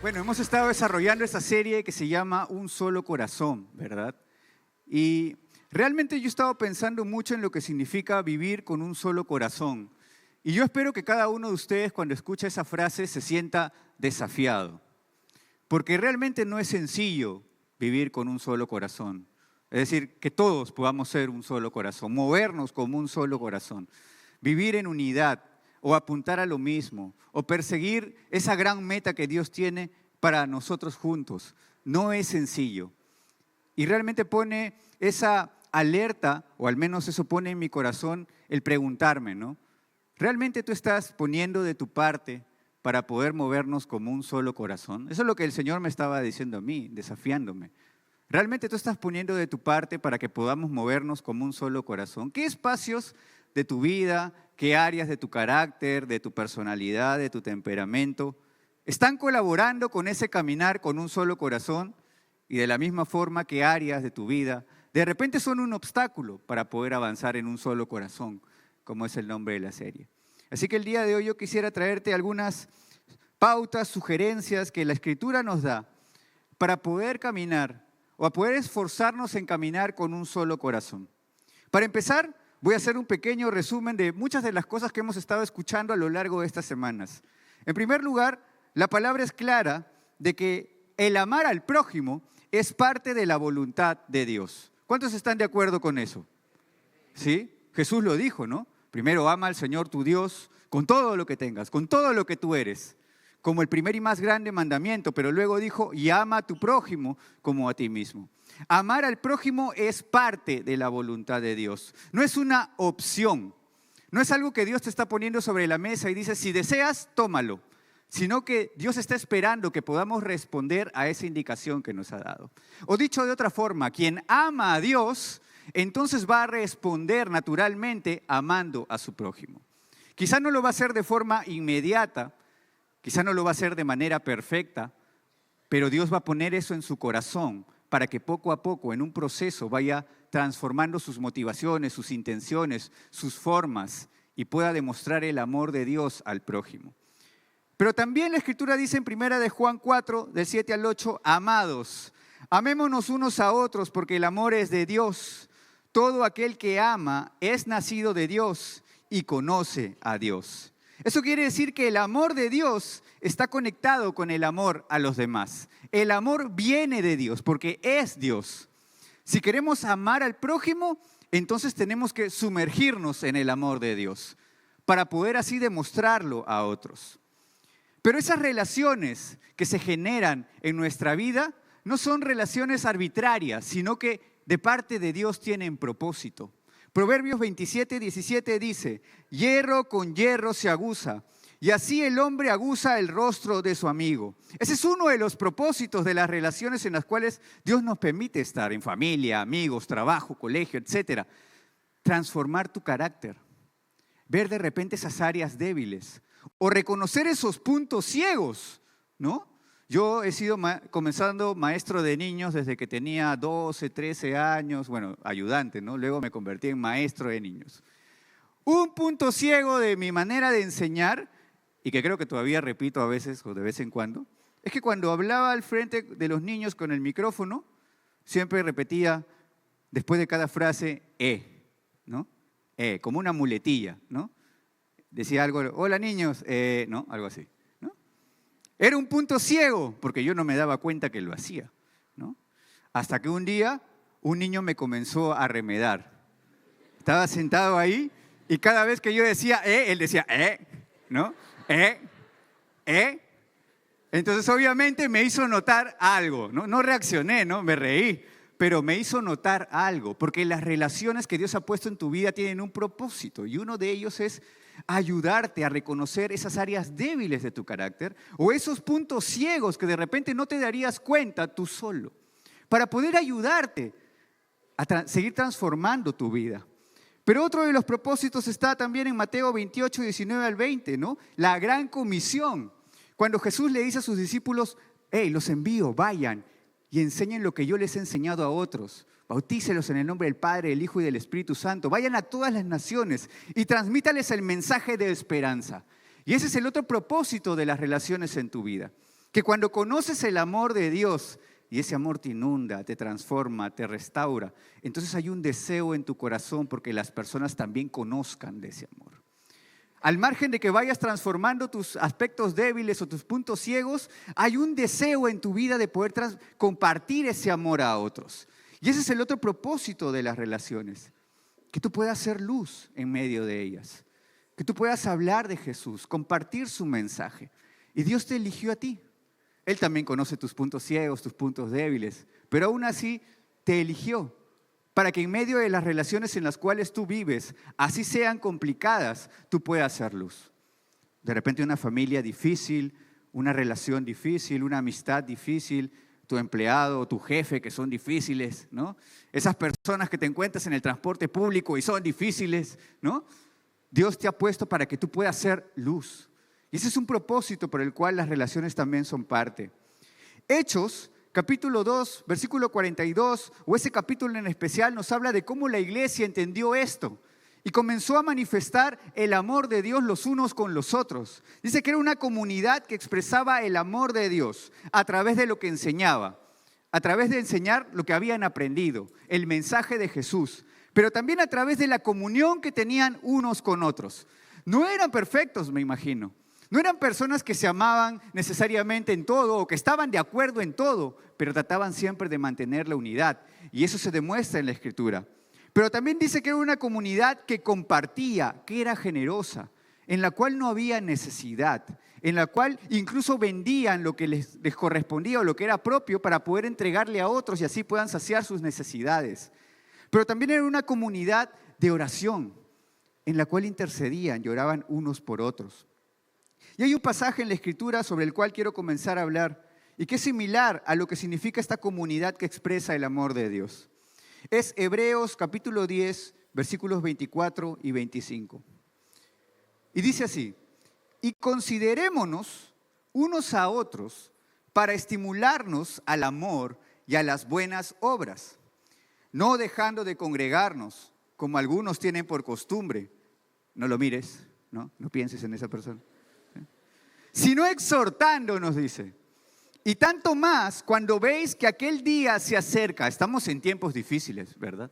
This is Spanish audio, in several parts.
Bueno, hemos estado desarrollando esta serie que se llama Un Solo Corazón, ¿verdad? Y realmente yo he estado pensando mucho en lo que significa vivir con un solo corazón. Y yo espero que cada uno de ustedes cuando escucha esa frase se sienta desafiado. Porque realmente no es sencillo vivir con un solo corazón. Es decir, que todos podamos ser un solo corazón, movernos como un solo corazón, vivir en unidad o apuntar a lo mismo, o perseguir esa gran meta que Dios tiene para nosotros juntos. No es sencillo. Y realmente pone esa alerta, o al menos eso pone en mi corazón, el preguntarme, ¿no? ¿Realmente tú estás poniendo de tu parte para poder movernos como un solo corazón? Eso es lo que el Señor me estaba diciendo a mí, desafiándome. ¿Realmente tú estás poniendo de tu parte para que podamos movernos como un solo corazón? ¿Qué espacios de tu vida, qué áreas de tu carácter, de tu personalidad, de tu temperamento están colaborando con ese caminar con un solo corazón? Y de la misma forma, ¿qué áreas de tu vida de repente son un obstáculo para poder avanzar en un solo corazón, como es el nombre de la serie? Así que el día de hoy yo quisiera traerte algunas pautas, sugerencias que la Escritura nos da para poder caminar o a poder esforzarnos en caminar con un solo corazón. Para empezar, voy a hacer un pequeño resumen de muchas de las cosas que hemos estado escuchando a lo largo de estas semanas. En primer lugar, la palabra es clara de que el amar al prójimo es parte de la voluntad de Dios. ¿Cuántos están de acuerdo con eso? ¿Sí? Jesús lo dijo, ¿no? Primero ama al Señor tu Dios con todo lo que tengas, con todo lo que tú eres, como el primer y más grande mandamiento, pero luego dijo, y ama a tu prójimo como a ti mismo. Amar al prójimo es parte de la voluntad de Dios, no es una opción, no es algo que Dios te está poniendo sobre la mesa y dice, si deseas, tómalo, sino que Dios está esperando que podamos responder a esa indicación que nos ha dado. O dicho de otra forma, quien ama a Dios, entonces va a responder naturalmente amando a su prójimo. Quizá no lo va a hacer de forma inmediata, quizá no lo va a hacer de manera perfecta, pero Dios va a poner eso en su corazón para que poco a poco en un proceso vaya transformando sus motivaciones, sus intenciones, sus formas y pueda demostrar el amor de Dios al prójimo. Pero también la Escritura dice en 1 de Juan 4, del 7 al 8, amados, amémonos unos a otros porque el amor es de Dios. Todo aquel que ama es nacido de Dios y conoce a Dios. Eso quiere decir que el amor de Dios está conectado con el amor a los demás. El amor viene de Dios porque es Dios. Si queremos amar al prójimo, entonces tenemos que sumergirnos en el amor de Dios para poder así demostrarlo a otros. Pero esas relaciones que se generan en nuestra vida no son relaciones arbitrarias, sino que de parte de Dios tienen propósito. Proverbios 27, 17 dice, hierro con hierro se aguza, y así el hombre aguza el rostro de su amigo. Ese es uno de los propósitos de las relaciones en las cuales Dios nos permite estar, en familia, amigos, trabajo, colegio, etc. Transformar tu carácter, ver de repente esas áreas débiles, o reconocer esos puntos ciegos, ¿no? Yo he sido comenzando maestro de niños desde que tenía 12, 13 años, bueno, ayudante, ¿no? Luego me convertí en maestro de niños. Un punto ciego de mi manera de enseñar, y que creo que todavía repito a veces o de vez en cuando, es que cuando hablaba al frente de los niños con el micrófono, siempre repetía después de cada frase, ¿no? Como una muletilla, ¿no? Decía algo, hola niños, ¿no? Algo así, ¿no? Era un punto ciego, porque yo no me daba cuenta que lo hacía, ¿no? Hasta que un día un niño me comenzó a remedar. Estaba sentado ahí y cada vez que yo decía, él decía, ¿no? Entonces obviamente me hizo notar algo, ¿no? No reaccioné, ¿no? Me reí, pero me hizo notar algo, porque las relaciones que Dios ha puesto en tu vida tienen un propósito y uno de ellos es ayudarte a reconocer esas áreas débiles de tu carácter o esos puntos ciegos que de repente no te darías cuenta tú solo, para poder ayudarte a seguir transformando tu vida. Pero otro de los propósitos está también en Mateo 28, 19 al 20, ¿no? La gran comisión. Cuando Jesús le dice a sus discípulos, los envío, vayan y enseñen lo que yo les he enseñado a otros. Bautícelos en el nombre del Padre, del Hijo y del Espíritu Santo. Vayan a todas las naciones y transmítales el mensaje de esperanza. Y ese es el otro propósito de las relaciones en tu vida. Que cuando conoces el amor de Dios y ese amor te inunda, te transforma, te restaura, entonces hay un deseo en tu corazón porque las personas también conozcan de ese amor. Al margen de que vayas transformando tus aspectos débiles o tus puntos ciegos, hay un deseo en tu vida de poder compartir ese amor a otros. Y ese es el otro propósito de las relaciones, que tú puedas ser luz en medio de ellas, que tú puedas hablar de Jesús, compartir su mensaje. Y Dios te eligió a ti. Él también conoce tus puntos ciegos, tus puntos débiles, pero aún así te eligió para que en medio de las relaciones en las cuales tú vives, así sean complicadas, tú puedas ser luz. De repente una familia difícil, una relación difícil, una amistad difícil, tu empleado, tu jefe que son difíciles, ¿no? Esas personas que te encuentras en el transporte público y son difíciles, ¿no? Dios te ha puesto para que tú puedas ser luz. Y ese es un propósito por el cual las relaciones también son parte. Hechos, capítulo 2, versículo 42, o ese capítulo en especial nos habla de cómo la iglesia entendió esto y comenzó a manifestar el amor de Dios los unos con los otros. Dice que era una comunidad que expresaba el amor de Dios a través de lo que enseñaba, a través de enseñar lo que habían aprendido, el mensaje de Jesús, pero también a través de la comunión que tenían unos con otros. No eran perfectos, me imagino. No eran personas que se amaban necesariamente en todo o que estaban de acuerdo en todo, pero trataban siempre de mantener la unidad. Y eso se demuestra en la Escritura. Pero también dice que era una comunidad que compartía, que era generosa, en la cual no había necesidad, en la cual incluso vendían lo que les correspondía o lo que era propio para poder entregarle a otros y así puedan saciar sus necesidades. Pero también era una comunidad de oración, en la cual intercedían y oraban unos por otros. Y hay un pasaje en la Escritura sobre el cual quiero comenzar a hablar y que es similar a lo que significa esta comunidad que expresa el amor de Dios. Es Hebreos capítulo 10, versículos 24 y 25. Y dice así: y considerémonos unos a otros para estimularnos al amor y a las buenas obras, no dejando de congregarnos, como algunos tienen por costumbre. No lo mires, no pienses en esa persona. Sino exhortándonos, dice. Y tanto más cuando veis que aquel día se acerca. Estamos en tiempos difíciles, ¿verdad?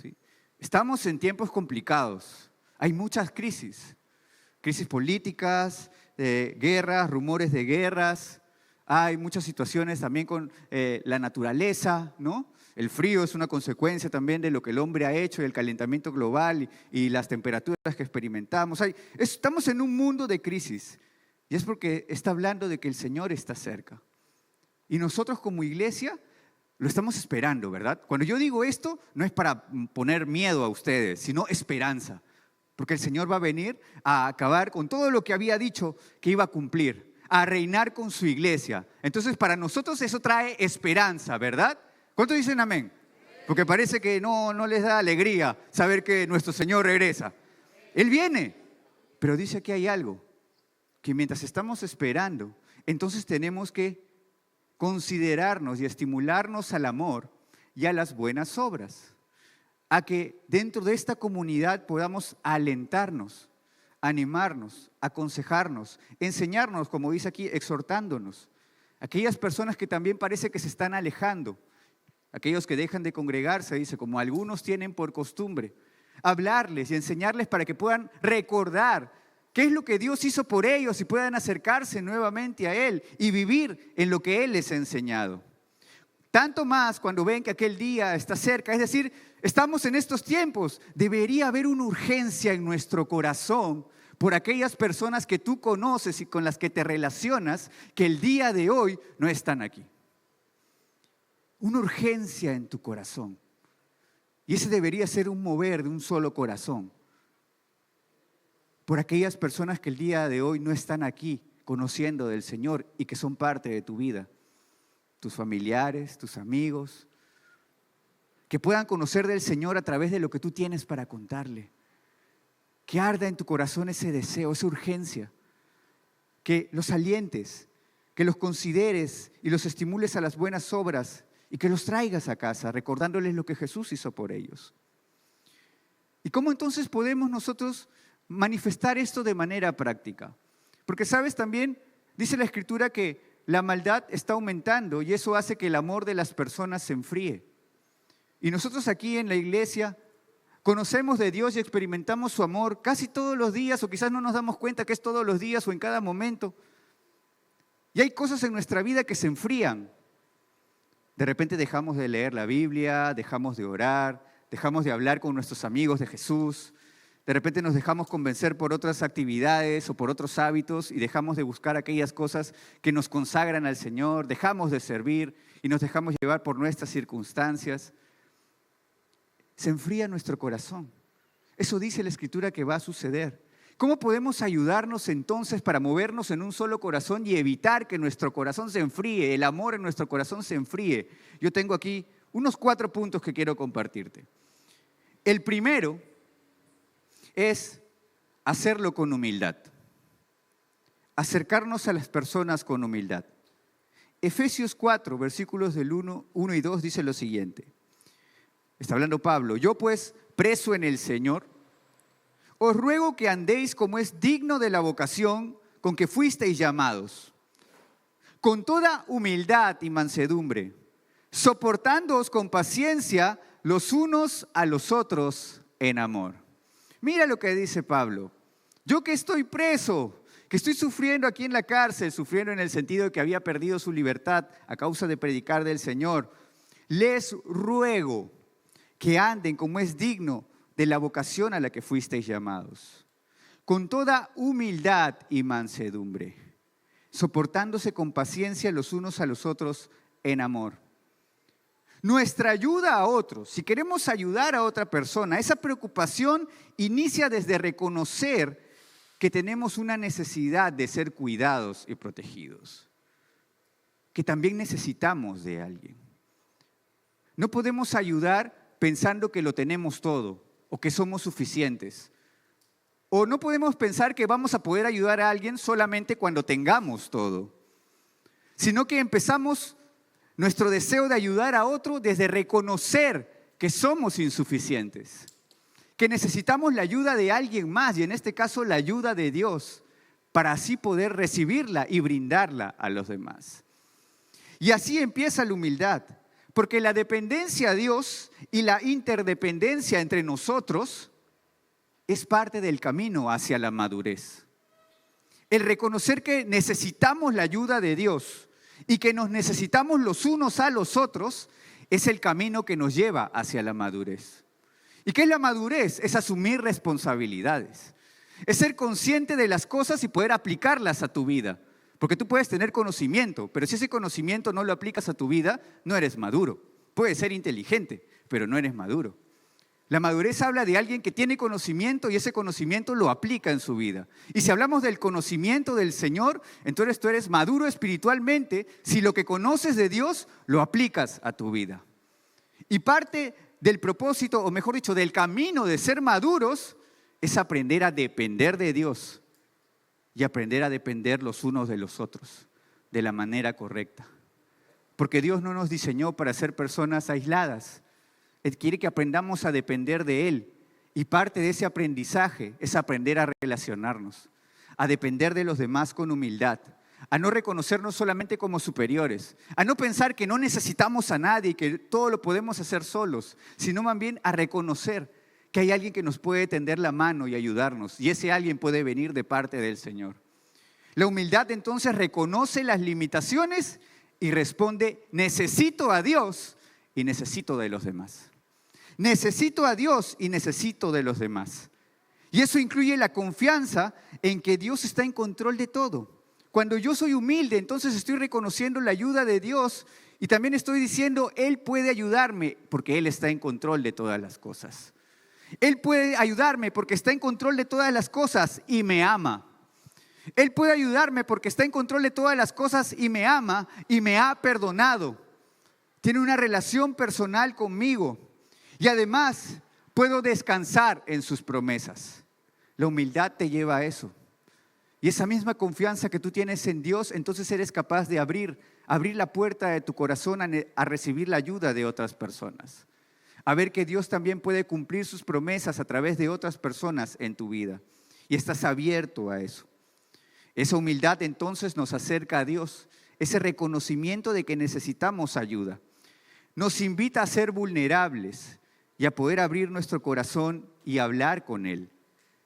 ¿Sí? Estamos en tiempos complicados. Hay muchas crisis. Crisis políticas, guerras, rumores de guerras. Hay muchas situaciones también con la naturaleza, ¿no? El frío es una consecuencia también de lo que el hombre ha hecho, el calentamiento global y las temperaturas que experimentamos. Estamos en un mundo de crisis. Y es porque está hablando de que el Señor está cerca. Y nosotros como iglesia lo estamos esperando, ¿verdad? Cuando yo digo esto, no es para poner miedo a ustedes, sino esperanza. Porque el Señor va a venir a acabar con todo lo que había dicho que iba a cumplir, a reinar con su iglesia. Entonces, para nosotros eso trae esperanza, ¿verdad? ¿Cuántos dicen amén? Porque parece que no les da alegría saber que nuestro Señor regresa. Él viene, pero dice que hay algo. Que mientras estamos esperando, entonces tenemos que considerarnos y estimularnos al amor y a las buenas obras. A que dentro de esta comunidad podamos alentarnos, animarnos, aconsejarnos, enseñarnos, como dice aquí, exhortándonos. Aquellas personas que también parece que se están alejando, aquellos que dejan de congregarse, dice, como algunos tienen por costumbre, hablarles y enseñarles para que puedan recordar ¿qué es lo que Dios hizo por ellos y puedan acercarse nuevamente a Él y vivir en lo que Él les ha enseñado? Tanto más cuando ven que aquel día está cerca, es decir, estamos en estos tiempos, debería haber una urgencia en nuestro corazón por aquellas personas que tú conoces y con las que te relacionas, que el día de hoy no están aquí. Una urgencia en tu corazón. Y ese debería ser un mover de un solo corazón. Por aquellas personas que el día de hoy no están aquí conociendo del Señor y que son parte de tu vida, tus familiares, tus amigos, que puedan conocer del Señor a través de lo que tú tienes para contarle, que arda en tu corazón ese deseo, esa urgencia, que los alientes, que los consideres y los estimules a las buenas obras y que los traigas a casa recordándoles lo que Jesús hizo por ellos. ¿Y cómo entonces podemos nosotros manifestar esto de manera práctica? Porque sabes también, dice la Escritura que la maldad está aumentando y eso hace que el amor de las personas se enfríe. Y nosotros aquí en la iglesia conocemos de Dios y experimentamos su amor casi todos los días, o quizás no nos damos cuenta que es todos los días o en cada momento. Y hay cosas en nuestra vida que se enfrían. De repente dejamos de leer la Biblia, dejamos de orar, dejamos de hablar con nuestros amigos de Jesús. De repente nos dejamos convencer por otras actividades o por otros hábitos y dejamos de buscar aquellas cosas que nos consagran al Señor, dejamos de servir y nos dejamos llevar por nuestras circunstancias. Se enfría nuestro corazón. Eso dice la Escritura que va a suceder. ¿Cómo podemos ayudarnos entonces para movernos en un solo corazón y evitar que nuestro corazón se enfríe, el amor en nuestro corazón se enfríe? Yo tengo aquí unos 4 puntos que quiero compartirte. El primero es hacerlo con humildad. Acercarnos a las personas con humildad. Efesios 4, versículos del 1 y 2 dice lo siguiente. Está hablando Pablo. Yo pues, preso en el Señor, os ruego que andéis como es digno de la vocación con que fuisteis llamados, con toda humildad y mansedumbre, soportándoos con paciencia los unos a los otros en amor. Mira lo que dice Pablo. Yo que estoy preso, que estoy sufriendo aquí en la cárcel, sufriendo en el sentido de que había perdido su libertad a causa de predicar del Señor, les ruego que anden como es digno de la vocación a la que fuisteis llamados, con toda humildad y mansedumbre, soportándose con paciencia los unos a los otros en amor. Nuestra ayuda a otros, si queremos ayudar a otra persona, esa preocupación inicia desde reconocer que tenemos una necesidad de ser cuidados y protegidos, que también necesitamos de alguien. No podemos ayudar pensando que lo tenemos todo o que somos suficientes. O no podemos pensar que vamos a poder ayudar a alguien solamente cuando tengamos todo, sino que empezamos nuestro deseo de ayudar a otro desde reconocer que somos insuficientes, que necesitamos la ayuda de alguien más y en este caso la ayuda de Dios para así poder recibirla y brindarla a los demás. Y así empieza la humildad. Porque la dependencia a Dios y la interdependencia entre nosotros es parte del camino hacia la madurez. El reconocer que necesitamos la ayuda de Dios y que nos necesitamos los unos a los otros es el camino que nos lleva hacia la madurez. ¿Y qué es la madurez? Es asumir responsabilidades. Es ser consciente de las cosas y poder aplicarlas a tu vida. Porque tú puedes tener conocimiento, pero si ese conocimiento no lo aplicas a tu vida, no eres maduro. Puedes ser inteligente, pero no eres maduro. La madurez habla de alguien que tiene conocimiento y ese conocimiento lo aplica en su vida. Y si hablamos del conocimiento del Señor, entonces tú eres maduro espiritualmente si lo que conoces de Dios lo aplicas a tu vida. Y parte del propósito, o mejor dicho, del camino de ser maduros, es aprender a depender de Dios. Y aprender a depender los unos de los otros de la manera correcta. Porque Dios no nos diseñó para ser personas aisladas. Él quiere que aprendamos a depender de Él. Y parte de ese aprendizaje es aprender a relacionarnos, a depender de los demás con humildad, a no reconocernos solamente como superiores, a no pensar que no necesitamos a nadie y que todo lo podemos hacer solos, sino más bien a reconocer que hay alguien que nos puede tender la mano y ayudarnos, y ese alguien puede venir de parte del Señor. La humildad entonces reconoce las limitaciones y responde, necesito a Dios y necesito de los demás. Necesito a Dios y necesito de los demás. Y eso incluye la confianza en que Dios está en control de todo. Cuando yo soy humilde, entonces estoy reconociendo la ayuda de Dios y también estoy diciendo, Él puede ayudarme porque Él está en control de todas las cosas. Él puede ayudarme porque está en control de todas las cosas y me ama. Él puede ayudarme porque está en control de todas las cosas y me ama y me ha perdonado. Tiene una relación personal conmigo y además puedo descansar en sus promesas. La humildad te lleva a eso. Y esa misma confianza que tú tienes en Dios, entonces eres capaz de abrir la puerta de tu corazón a recibir la ayuda de otras personas. A ver que Dios también puede cumplir sus promesas a través de otras personas en tu vida. Y estás abierto a eso. Esa humildad entonces nos acerca a Dios. ese reconocimiento de que necesitamos ayuda. Nos invita a ser vulnerables y a poder abrir nuestro corazón y hablar con Él.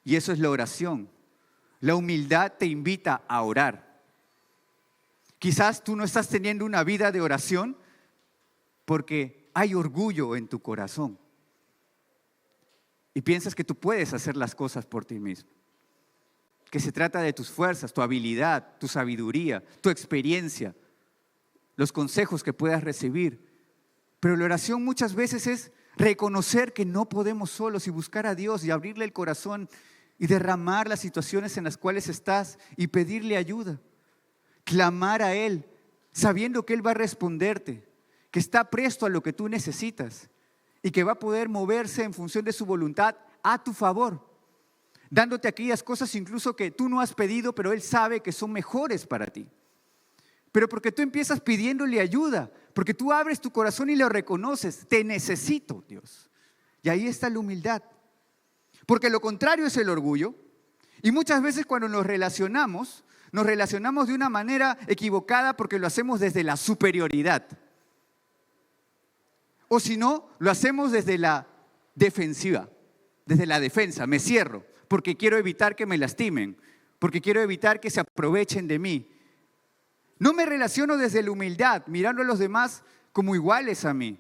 Y eso es la oración. La humildad te invita a orar. Quizás tú no estás teniendo una vida de oración porque hay orgullo en tu corazón. Y piensas que tú puedes hacer las cosas por ti mismo. Que se trata de tus fuerzas, tu habilidad, tu sabiduría, tu experiencia, los consejos que puedas recibir. Pero la oración muchas veces es reconocer que no podemos solos y buscar a Dios y abrirle el corazón y derramar las situaciones en las cuales estás y pedirle ayuda. Clamar a Él, sabiendo que Él va a responderte, que está presto a lo que tú necesitas y que va a poder moverse en función de su voluntad a tu favor, dándote aquellas cosas incluso que tú no has pedido, pero Él sabe que son mejores para ti. Pero porque tú empiezas pidiéndole ayuda, porque tú abres tu corazón y lo reconoces, te necesito, Dios. Y ahí está la humildad. Porque lo contrario es el orgullo. Y muchas veces cuando nos relacionamos de una manera equivocada porque lo hacemos desde la superioridad. O si no, lo hacemos desde la defensiva, desde la defensa, me cierro, porque quiero evitar que me lastimen, porque quiero evitar que se aprovechen de mí. No me relaciono desde la humildad, mirando a los demás como iguales a mí.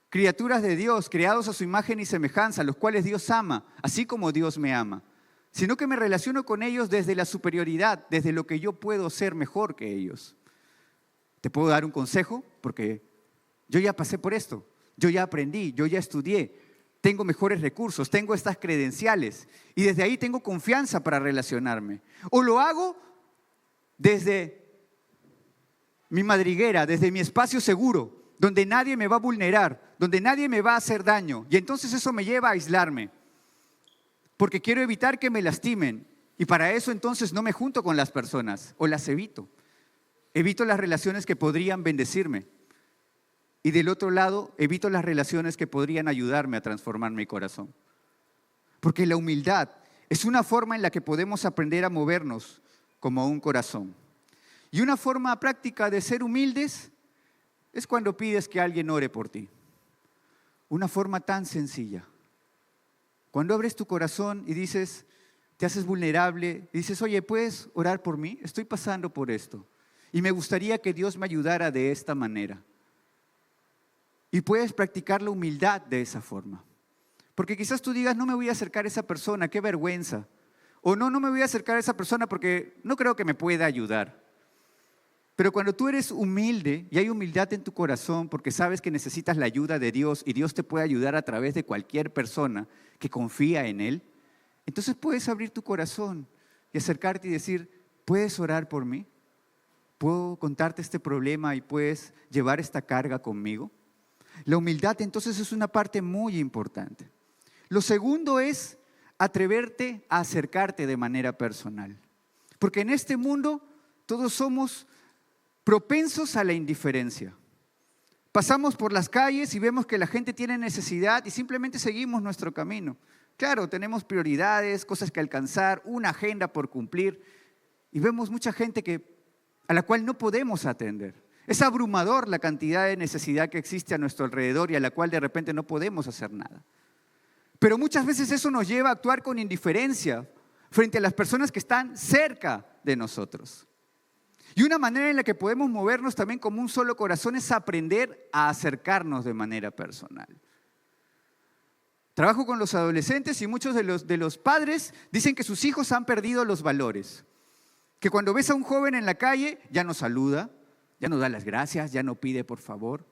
Criaturas de Dios, creados a su imagen y semejanza, los cuales Dios ama, así como Dios me ama. Sino que me relaciono con ellos desde la superioridad, desde lo que yo puedo ser mejor que ellos. ¿Te puedo dar un consejo? Porque yo ya pasé por esto, yo ya aprendí, yo ya estudié, tengo mejores recursos, tengo estas credenciales y desde ahí tengo confianza para relacionarme. O lo hago desde mi madriguera, desde mi espacio seguro, donde nadie me va a vulnerar, donde nadie me va a hacer daño. Y entonces eso me lleva a aislarme, porque quiero evitar que me lastimen. Y para eso entonces no me junto con las personas o las evito. Evito las relaciones que podrían bendecirme. Y del otro lado, evito las relaciones que podrían ayudarme a transformar mi corazón. Porque la humildad es una forma en la que podemos aprender a movernos como un corazón. Y una forma práctica de ser humildes es cuando pides que alguien ore por ti. Una forma tan sencilla. Cuando abres tu corazón y dices, te haces vulnerable y dices, oye, ¿puedes orar por mí? Estoy pasando por esto. Y me gustaría que Dios me ayudara de esta manera. Y puedes practicar la humildad de esa forma. Porque quizás tú digas, no me voy a acercar a esa persona, qué vergüenza. O no me voy a acercar a esa persona porque no creo que me pueda ayudar. Pero cuando tú eres humilde y hay humildad en tu corazón porque sabes que necesitas la ayuda de Dios y Dios te puede ayudar a través de cualquier persona que confía en Él, entonces puedes abrir tu corazón y acercarte y decir, ¿puedes orar por mí? ¿Puedo contarte este problema y puedes llevar esta carga conmigo? La humildad entonces es una parte muy importante. Lo segundo es atreverte a acercarte de manera personal. Porque en este mundo todos somos propensos a la indiferencia. Pasamos por las calles y vemos que la gente tiene necesidad y simplemente seguimos nuestro camino. Claro, tenemos prioridades, cosas que alcanzar, una agenda por cumplir y vemos mucha gente a la cual no podemos atender. Es abrumador la cantidad de necesidad que existe a nuestro alrededor y a la cual de repente no podemos hacer nada. Pero muchas veces eso nos lleva a actuar con indiferencia frente a las personas que están cerca de nosotros. Y una manera en la que podemos movernos también como un solo corazón es aprender a acercarnos de manera personal. Trabajo con los adolescentes y muchos de los padres dicen que sus hijos han perdido los valores. Que cuando ves a un joven en la calle ya no saluda, ya no da las gracias, ya no pide por favor.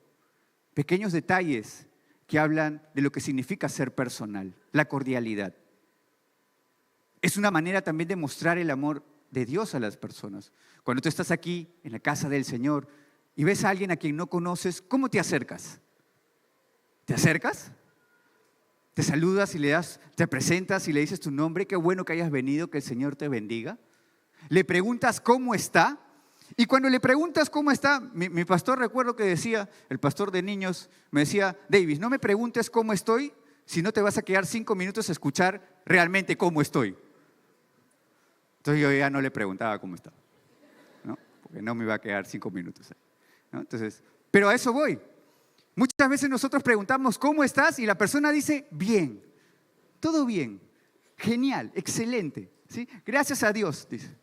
Pequeños detalles que hablan de lo que significa ser personal, la cordialidad. Es una manera también de mostrar el amor de Dios a las personas. Cuando tú estás aquí en la casa del Señor y ves a alguien a quien no conoces, ¿cómo te acercas? ¿Te acercas? ¿Te saludas y te presentas y le dices tu nombre? Qué bueno que hayas venido, que el Señor te bendiga. ¿Le preguntas cómo está? Y cuando le preguntas cómo está, mi pastor, recuerdo que decía, el pastor de niños, me decía, Davis, no me preguntes cómo estoy, si no te vas a quedar 5 minutos a escuchar realmente cómo estoy. Entonces yo ya no le preguntaba cómo estaba, ¿no? porque no me iba a quedar 5 minutos ahí, ¿no? Entonces, pero a eso voy. Muchas veces nosotros preguntamos, ¿cómo estás? Y la persona dice, bien, todo bien, genial, excelente, ¿sí? Gracias a Dios, dice,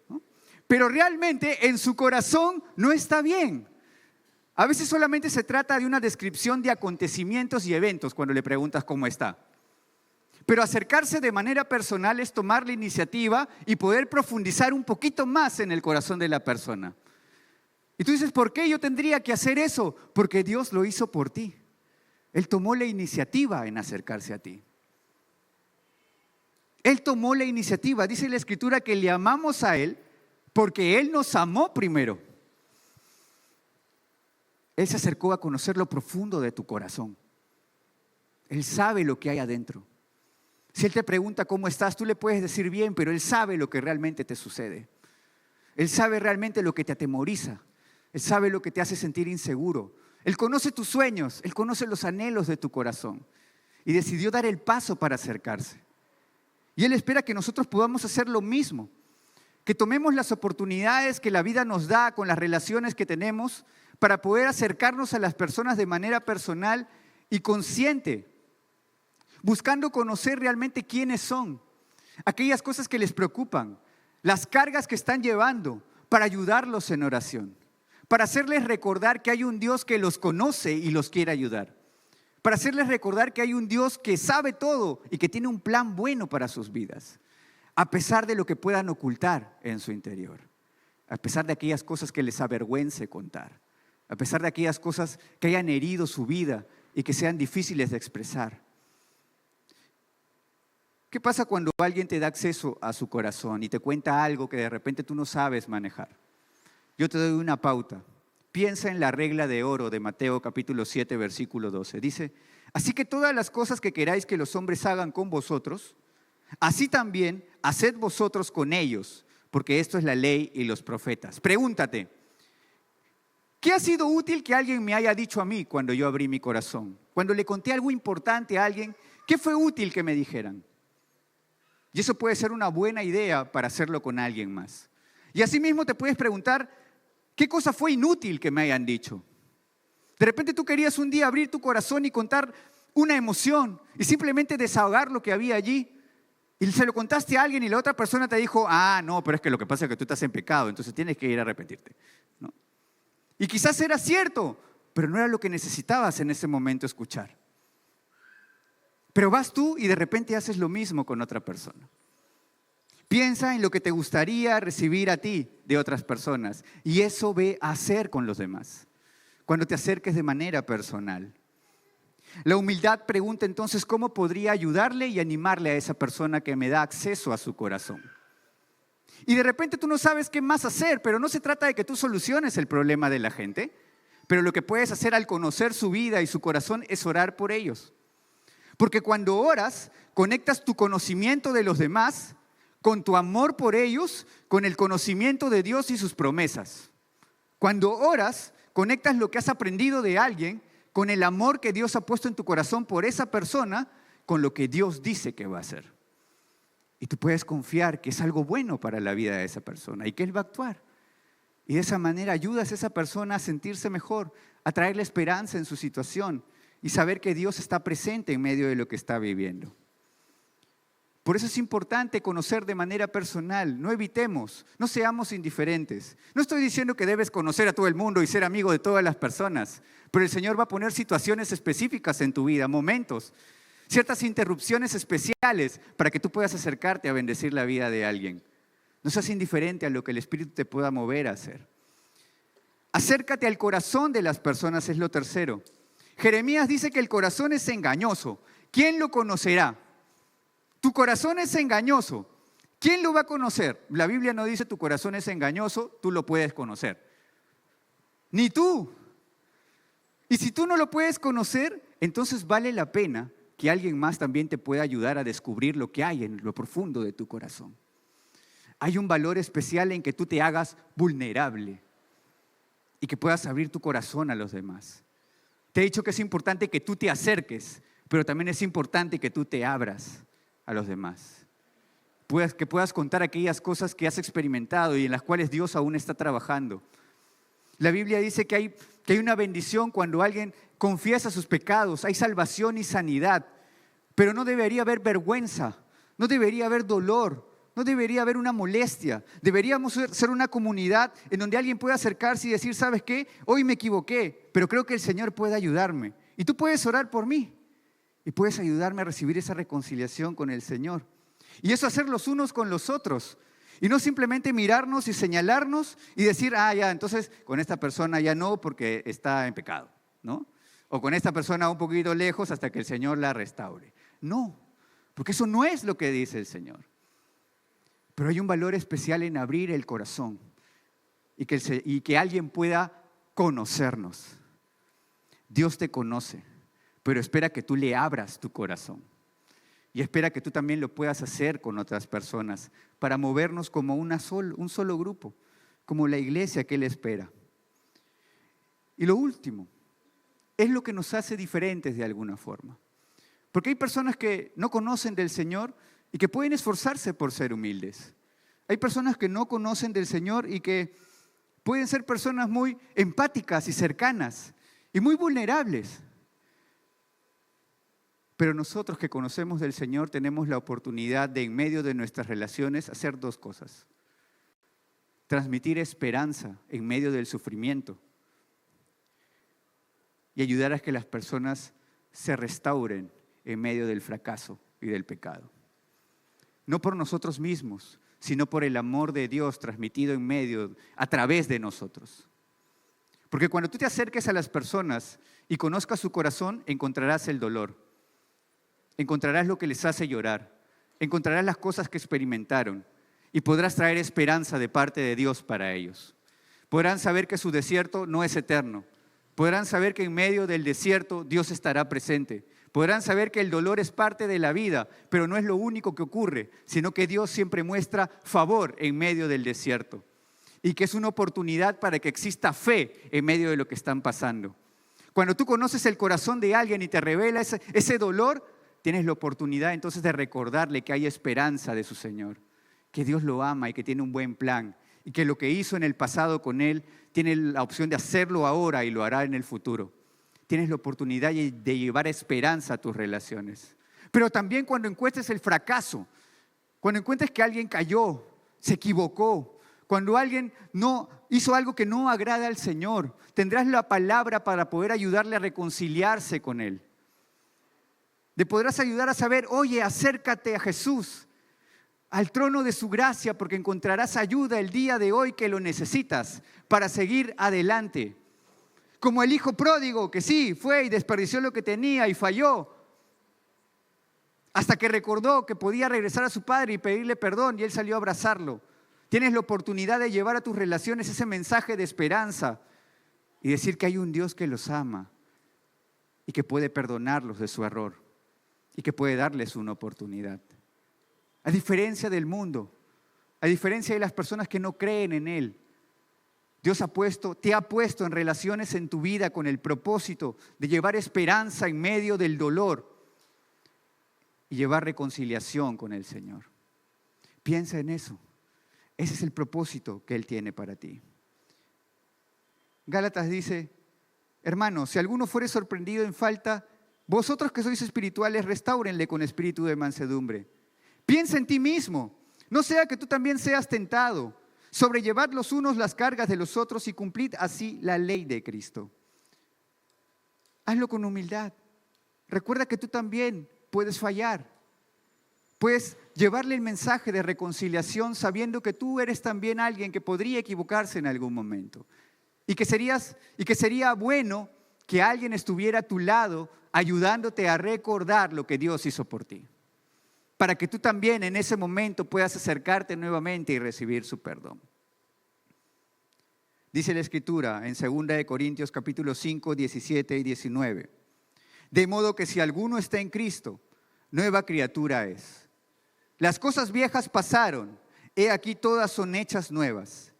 ¿no? Pero realmente en su corazón no está bien. A veces solamente se trata de una descripción de acontecimientos y eventos cuando le preguntas cómo está. Pero acercarse de manera personal es tomar la iniciativa y poder profundizar un poquito más en el corazón de la persona. Y tú dices, ¿por qué yo tendría que hacer eso? Porque Dios lo hizo por ti. Él tomó la iniciativa en acercarse a ti. Él tomó la iniciativa. Dice la Escritura que le amamos a Él porque Él nos amó primero. Él se acercó a conocer lo profundo de tu corazón. Él sabe lo que hay adentro. Si Él te pregunta cómo estás, tú le puedes decir bien, pero Él sabe lo que realmente te sucede. Él sabe realmente lo que te atemoriza. Él sabe lo que te hace sentir inseguro. Él conoce tus sueños, Él conoce los anhelos de tu corazón. Y decidió dar el paso para acercarse. Y Él espera que nosotros podamos hacer lo mismo. Que tomemos las oportunidades que la vida nos da con las relaciones que tenemos para poder acercarnos a las personas de manera personal y consciente, buscando conocer realmente quiénes son, aquellas cosas que les preocupan, las cargas que están llevando, para ayudarlos en oración, para hacerles recordar que hay un Dios que los conoce y los quiere ayudar, para hacerles recordar que hay un Dios que sabe todo y que tiene un plan bueno para sus vidas, a pesar de lo que puedan ocultar en su interior, a pesar de aquellas cosas que les avergüence contar, a pesar de aquellas cosas que hayan herido su vida y que sean difíciles de expresar. ¿Qué pasa cuando alguien te da acceso a su corazón y te cuenta algo que de repente tú no sabes manejar? Yo te doy una pauta. Piensa en la regla de oro de Mateo capítulo 7, versículo 12. Dice, así que todas las cosas que queráis que los hombres hagan con vosotros, así también haced vosotros con ellos, porque esto es la ley y los profetas. Pregúntate, ¿qué ha sido útil que alguien me haya dicho a mí cuando yo abrí mi corazón? Cuando le conté algo importante a alguien, ¿qué fue útil que me dijeran? Y eso puede ser una buena idea para hacerlo con alguien más. Y asimismo te puedes preguntar, ¿qué cosa fue inútil que me hayan dicho? De repente tú querías un día abrir tu corazón y contar una emoción y simplemente desahogar lo que había allí. Y se lo contaste a alguien y la otra persona te dijo, no, pero es que lo que pasa es que tú estás en pecado, entonces tienes que ir a arrepentirte, ¿no? Y quizás era cierto, pero no era lo que necesitabas en ese momento escuchar. Pero vas tú y de repente haces lo mismo con otra persona. Piensa en lo que te gustaría recibir a ti de otras personas y eso ve a hacer con los demás, cuando te acerques de manera personal. La humildad pregunta entonces, ¿cómo podría ayudarle y animarle a esa persona que me da acceso a su corazón? Y de repente tú no sabes qué más hacer, pero no se trata de que tú soluciones el problema de la gente, pero lo que puedes hacer al conocer su vida y su corazón es orar por ellos. Porque cuando oras, conectas tu conocimiento de los demás con tu amor por ellos, con el conocimiento de Dios y sus promesas. Cuando oras, conectas lo que has aprendido de alguien con el amor que Dios ha puesto en tu corazón por esa persona, con lo que Dios dice que va a hacer. Y tú puedes confiar que es algo bueno para la vida de esa persona y que Él va a actuar. Y de esa manera ayudas a esa persona a sentirse mejor, a traerle esperanza en su situación y saber que Dios está presente en medio de lo que está viviendo. Por eso es importante conocer de manera personal. No evitemos, no seamos indiferentes. No estoy diciendo que debes conocer a todo el mundo y ser amigo de todas las personas, pero el Señor va a poner situaciones específicas en tu vida, momentos, ciertas interrupciones especiales para que tú puedas acercarte a bendecir la vida de alguien. No seas indiferente a lo que el Espíritu te pueda mover a hacer. Acércate al corazón de las personas es lo tercero. Jeremías dice que el corazón es engañoso. ¿Quién lo conocerá? Tu corazón es engañoso. ¿Quién lo va a conocer? La Biblia no dice tu corazón es engañoso, tú lo puedes conocer. Ni tú. Y si tú no lo puedes conocer, entonces vale la pena que alguien más también te pueda ayudar a descubrir lo que hay en lo profundo de tu corazón. Hay un valor especial en que tú te hagas vulnerable y que puedas abrir tu corazón a los demás. Te he dicho que es importante que tú te acerques, pero también es importante que tú te abras a los demás. que puedas contar aquellas cosas que has experimentado y en las cuales Dios aún está trabajando. La Biblia dice que hay una bendición cuando alguien confiesa sus pecados, hay salvación y sanidad, pero no debería haber vergüenza, no debería haber dolor, no debería haber una molestia. Deberíamos ser una comunidad en donde alguien pueda acercarse y decir, ¿sabes qué? Hoy me equivoqué, pero creo que el Señor puede ayudarme. Y tú puedes orar por mí y puedes ayudarme a recibir esa reconciliación con el Señor. Y eso hacer los unos con los otros. Y no simplemente mirarnos y señalarnos y decir, ya, entonces con esta persona ya no porque está en pecado, ¿no? O con esta persona un poquito lejos hasta que el Señor la restaure. No, porque eso no es lo que dice el Señor. Pero hay un valor especial en abrir el corazón y que alguien pueda conocernos. Dios te conoce, pero espera que tú le abras tu corazón. Y espera que tú también lo puedas hacer con otras personas para movernos como un solo grupo, como la iglesia que Él espera. Y lo último, es lo que nos hace diferentes de alguna forma. Porque hay personas que no conocen del Señor y que pueden esforzarse por ser humildes. Hay personas que no conocen del Señor y que pueden ser personas muy empáticas y cercanas y muy vulnerables. Pero nosotros que conocemos del Señor tenemos la oportunidad de, en medio de nuestras relaciones, hacer dos cosas. Transmitir esperanza en medio del sufrimiento y ayudar a que las personas se restauren en medio del fracaso y del pecado. No por nosotros mismos, sino por el amor de Dios transmitido a través de nosotros. Porque cuando tú te acerques a las personas y conozcas su corazón, encontrarás el dolor. Encontrarás lo que les hace llorar. Encontrarás las cosas que experimentaron y podrás traer esperanza de parte de Dios para ellos. Podrán saber que su desierto no es eterno. Podrán saber que en medio del desierto Dios estará presente. Podrán saber que el dolor es parte de la vida, pero no es lo único que ocurre, sino que Dios siempre muestra favor en medio del desierto y que es una oportunidad para que exista fe en medio de lo que están pasando. Cuando tú conoces el corazón de alguien y te revela ese dolor, tienes la oportunidad entonces de recordarle que hay esperanza de su Señor, que Dios lo ama y que tiene un buen plan y que lo que hizo en el pasado con él tiene la opción de hacerlo ahora y lo hará en el futuro. Tienes la oportunidad de llevar esperanza a tus relaciones. Pero también cuando encuentres el fracaso, cuando encuentres que alguien cayó, se equivocó, cuando alguien no hizo algo que no agrada al Señor, tendrás la palabra para poder ayudarle a reconciliarse con Él. Le podrás ayudar a saber, oye, acércate a Jesús, al trono de su gracia, porque encontrarás ayuda el día de hoy que lo necesitas para seguir adelante. Como el hijo pródigo que sí, fue y desperdició lo que tenía y falló, hasta que recordó que podía regresar a su padre y pedirle perdón y él salió a abrazarlo. Tienes la oportunidad de llevar a tus relaciones ese mensaje de esperanza y decir que hay un Dios que los ama y que puede perdonarlos de su error y que puede darles una oportunidad. A diferencia del mundo, a diferencia de las personas que no creen en Él, Dios te ha puesto en relaciones en tu vida con el propósito de llevar esperanza en medio del dolor y llevar reconciliación con el Señor. Piensa en eso. Ese es el propósito que Él tiene para ti. Gálatas dice, hermanos, si alguno fuere sorprendido en falta, vosotros que sois espirituales, restáurenle con espíritu de mansedumbre. Piensa en ti mismo, no sea que tú también seas tentado. Sobrellevad los unos las cargas de los otros y cumplid así la ley de Cristo. Hazlo con humildad. Recuerda que tú también puedes fallar. Puedes llevarle el mensaje de reconciliación sabiendo que tú eres también alguien que podría equivocarse en algún momento. Y que sería bueno que alguien estuviera a tu lado ayudándote a recordar lo que Dios hizo por ti. Para que tú también en ese momento puedas acercarte nuevamente y recibir su perdón. Dice la Escritura en 2 Corintios capítulo 5, 17 y 19. De modo que si alguno está en Cristo, nueva criatura es. Las cosas viejas pasaron, he aquí todas son hechas nuevas.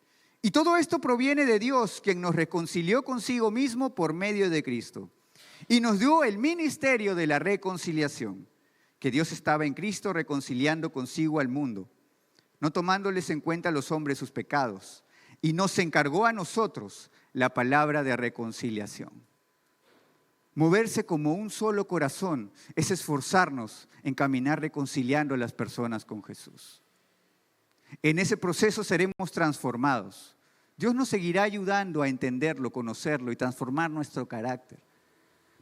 Y todo esto proviene de Dios, quien nos reconcilió consigo mismo por medio de Cristo. Y nos dio el ministerio de la reconciliación. Que Dios estaba en Cristo reconciliando consigo al mundo, no tomándoles en cuenta a los hombres sus pecados, y nos encargó a nosotros la palabra de reconciliación. Moverse como un solo corazón es esforzarnos en caminar reconciliando a las personas con Jesús. En ese proceso seremos transformados. Dios nos seguirá ayudando a entenderlo, conocerlo y transformar nuestro carácter.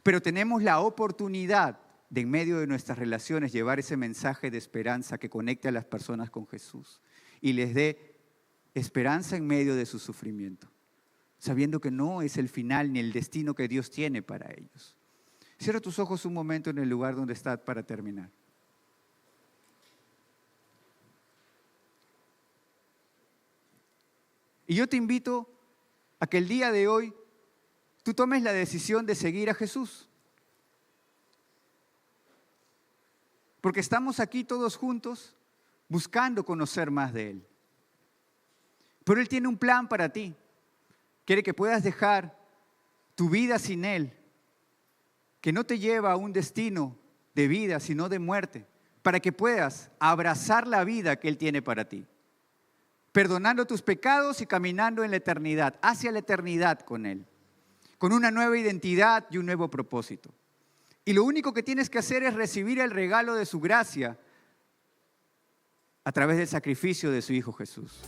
Pero tenemos la oportunidad de, en medio de nuestras relaciones, llevar ese mensaje de esperanza que conecte a las personas con Jesús y les dé esperanza en medio de su sufrimiento, sabiendo que no es el final ni el destino que Dios tiene para ellos. Cierra tus ojos un momento en el lugar donde estás para terminar. Y yo te invito a que el día de hoy tú tomes la decisión de seguir a Jesús. Porque estamos aquí todos juntos buscando conocer más de Él. Pero Él tiene un plan para ti. Quiere que puedas dejar tu vida sin Él, que no te lleva a un destino de vida, sino de muerte, para que puedas abrazar la vida que Él tiene para ti, perdonando tus pecados y caminando en la eternidad, hacia la eternidad con Él, con una nueva identidad y un nuevo propósito. Y lo único que tienes que hacer es recibir el regalo de su gracia a través del sacrificio de su Hijo Jesús.